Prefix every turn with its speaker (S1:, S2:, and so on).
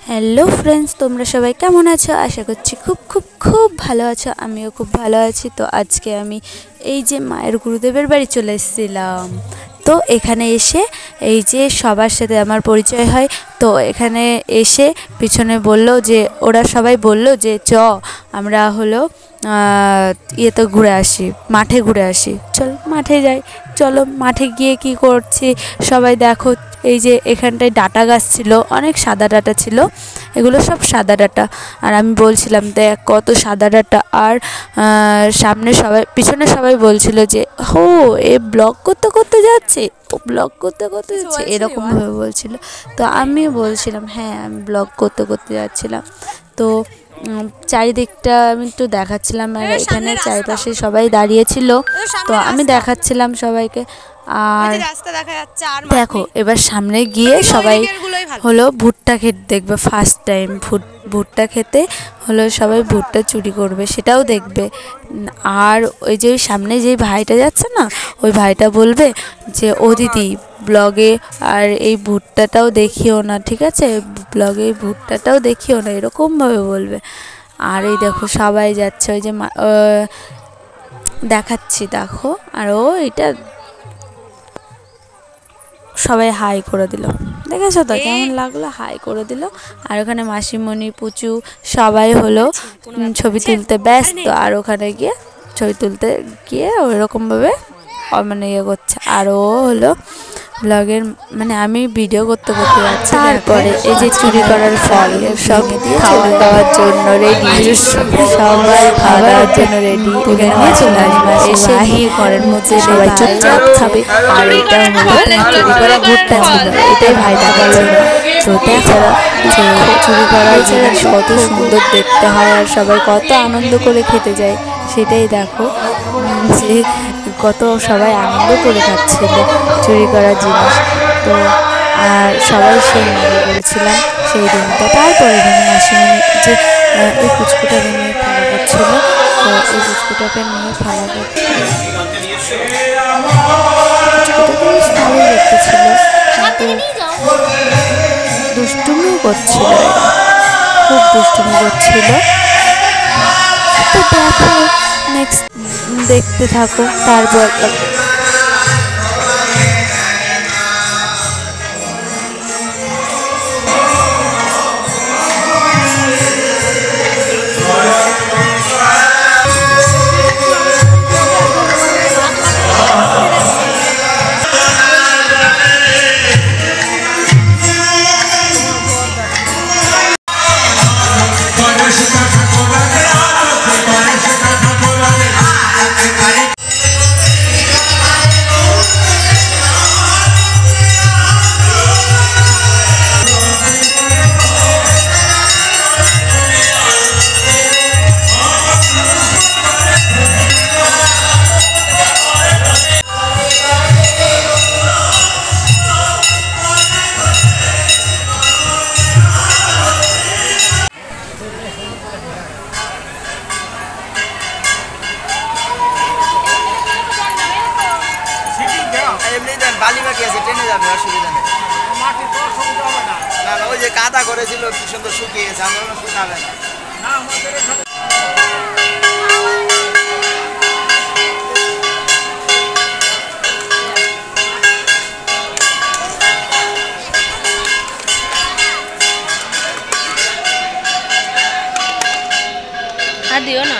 S1: Hello friends, তোমরা সবাই কেমন আছো? আশা করছি খুব খুব খুব ভালো আছো। আমিও খুব ভালো আছি। তো আজকে আমি এই যে মায়ের গুরুদেবের বাড়ি চলে এসেছিলাম। তো এখানে এসে এই যে সবার সাথে আমার পরিচয় হয়। তো এখানে এসে পিছনে বললো যে, ওরা সবাই বললো যে আমরা হলো ইয়েতে ঘুরে আসি, মাঠে ঘুরে আসি। চল মাঠে যাই। চলো মাঠে গিয়ে কি করছি সবাই দেখো। এই যে এখানটায় ডাটা গাছ ছিল, অনেক সাদা ডাটা ছিল, এগুলো সব সাদা ডাটা। আর আমি বলছিলাম দেখ কত সাদা ডাটা। আর সামনে সবাই, পিছনে সবাই বলছিল যে হো এ ব্লগ করতে করতে যাচ্ছে, ও ব্লগ করতে করতে যাচ্ছে, এরকমভাবে বলছিল। তো আমি বলছিলাম হ্যাঁ আমি ব্লগ করতে করতে যাচ্ছিলাম। তো চারিদিকটা আমি একটু দেখাচ্ছিলাম, আর এখানে চারিপাশে সবাই দাঁড়িয়েছিল। তো আমি দেখাচ্ছিলাম সবাইকে। আর দেখো এবার সামনে গিয়ে সবাই হলো ভুট্টা খেতে দেখবে, ফার্স্ট টাইম ভুট্টা খেতে হলো সবাই ভুট্টা চুরি করবে, সেটাও দেখবে। আর ওই যে ওই সামনে যেই ভাইটা যাচ্ছে না, ওই ভাইটা বলবে যে ও দিদি ব্লগে আর এই ভুট্টাটাও দেখিও না, ঠিক আছে, ব্লগে এই ভুট্টাটাও দেখিও না, এরকমভাবে বলবে। আর এই দেখো সবাই যাচ্ছে, ওই যে দেখাচ্ছি দেখো। আর ও এটা সবাই হাই করে দিল, দেখেছো তো কেমন লাগলো, হাই করে দিল। আর ওখানে মাসিমণি পুচু সবাই হলো ছবি তুলতে ব্যস্ত। আর ওখানে গিয়ে ছবি তুলতে গিয়ে ওইরকমভাবে মানে ইয়ে করছে। আর ও হলো ব্লগের মানে আমি ভিডিও করতে করতে যাচ্ছি। তারপরে এই যে চুরি করার ফল সব খাওয়া দাওয়ার জন্য রেডি, সবাই খাওয়া দাওয়ার জন্য রেডি। তুলে নিয়ে চলে আসবে, এসে নিয়ে ঘরের মধ্যে সবাই চুপচাপ খাবে। আর এটা হলো চুরি করা ভুট্টা ছিল, এটাই ভাই দেখালো। তো দেখো যে চুরি করা জিনিস কত সুন্দর দেখতে হয়, আর সবাই কত আনন্দ করে খেতে যায়, সেটাই দেখো যে কত সবাই আনন্দ করে খাচ্ছিল চুরি করা জিনিস। তো আর সবাই সেই মজা করেছিলাম সেই দিনটা। তারপরে এখানে মাসিমণি যে এই পুচকুটাকে নিয়ে খেলা করছিল, তো এই পুচকুটাকে নিয়ে খেলা করছিল, পুচকুটাকে বেশ ভালোই দেখতে ছিল, কিন্তু দুষ্টুমিও করছিল, খুব দুষ্টুমি করছিল। তো দেখো নেক্সট দেখতে থাকো। তারপর
S2: বালি বাকি আছে, ট্রেনে যাবে, অসুবিধা নেই। না ওই যে কাদা করেছিল কি সুন্দর শুকিয়ে গেছে, আমরা শুকাবে না।
S3: আর দিও না।